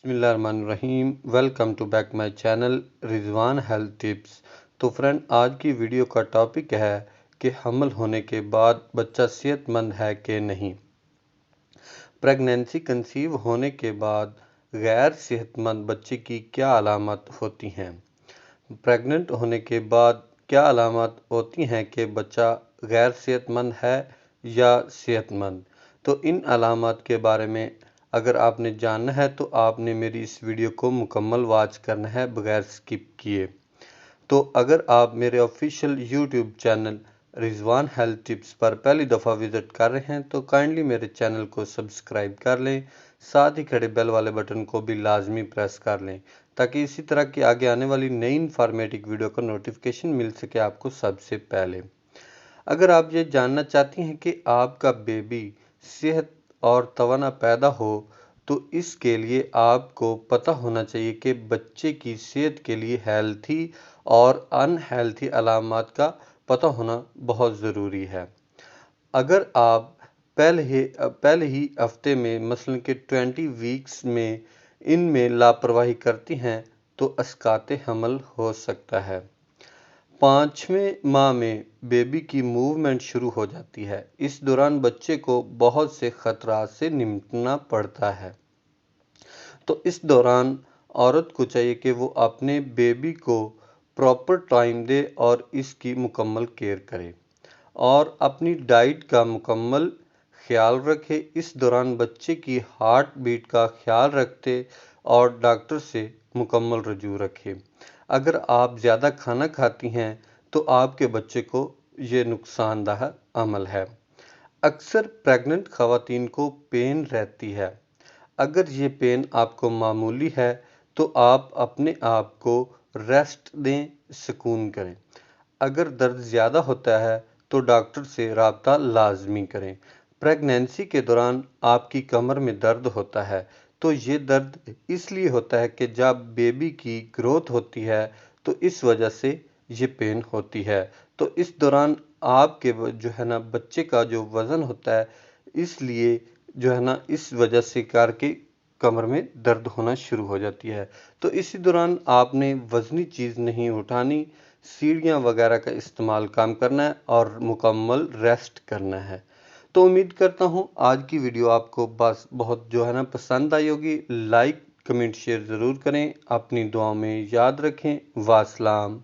बिस्मिल्लाहिर्रहमानिर्रहीम। Welcome to back my channel Rizwan health tips. तो friend, आज की वीडियो का टॉपिक है कि हमल होने के बाद बच्चा सेहतमंद है कि नहीं। प्रेगनेंसी कंसीव होने के बाद गैर सेहतमंद बच्चे की क्या अलामत होती हैं। प्रेग्नेंट होने के बाद क्या अलामत होती हैं कि बच्चा गैर सेहतमंद है या सेहतमंद। तो इन अलामत के बारे में अगर आपने जानना है तो आपने मेरी इस वीडियो को मुकम्मल वॉच करना है बगैर स्किप किए। तो अगर आप मेरे official YouTube channel Rizwan health tips पर पहली दफ़ा विज़िट कर रहे हैं तो काइंडली मेरे चैनल को सब्सक्राइब कर लें, साथ ही खड़े बेल वाले बटन को भी लाजमी प्रेस कर लें ताकि इसी तरह की आगे आने वाली नई इन्फॉर्मेटिव वीडियो का नोटिफिकेशन मिल सके आपको सबसे पहले। अगर आप ये जानना चाहती हैं कि आपका बेबी सेहत और तवाना पैदा हो तो इसके लिए आपको पता होना चाहिए कि बच्चे की सेहत के लिए हेल्थी और अनहेल्थी अलामत का पता होना बहुत ज़रूरी है। अगर आप पहले ही हफ्ते में मसलन के 20 वीक्स में इनमें लापरवाही करती हैं तो अस्काते हमल हो सकता है। 5वें माह में बेबी की मूवमेंट शुरू हो जाती है। इस दौरान बच्चे को बहुत से खतरात से निपटना पड़ता है। तो इस दौरान औरत को चाहिए कि वो अपने बेबी को प्रॉपर टाइम दे और इसकी मुकम्मल केयर करे और अपनी डाइट का मुकम्मल ख्याल रखे। इस दौरान बच्चे की हार्ट बीट का ख्याल रखते और डॉक्टर से मुकम्मल रजू रखे। अगर आप ज़्यादा खाना खाती हैं तो आपके बच्चे को ये नुकसानदाह अमल है। अक्सर प्रेग्नेंट ख़वातीन को पेन रहती है। अगर ये पेन आपको मामूली है तो आप अपने आप को रेस्ट दें, सुकून करें। अगर दर्द ज़्यादा होता है तो डॉक्टर से राब्ता लाजमी करें। प्रेगनेंसी के दौरान आपकी कमर में दर्द होता है तो ये दर्द इसलिए होता है कि जब बेबी की ग्रोथ होती है तो इस वजह से ये पेन होती है। तो इस दौरान आपके जो है ना बच्चे का जो वज़न होता है इसलिए जो है ना इस वजह से करके कमर में दर्द होना शुरू हो जाती है। तो इसी दौरान आपने वज़नी चीज़ नहीं उठानी, सीढ़ियाँ वगैरह का इस्तेमाल कम करना है और मुकम्मल रेस्ट करना है। तो उम्मीद करता हूँ आज की वीडियो आपको बस बहुत जो है ना पसंद आई होगी। लाइक कमेंट शेयर ज़रूर करें, अपनी दुआओं में याद रखें। वास्सलाम।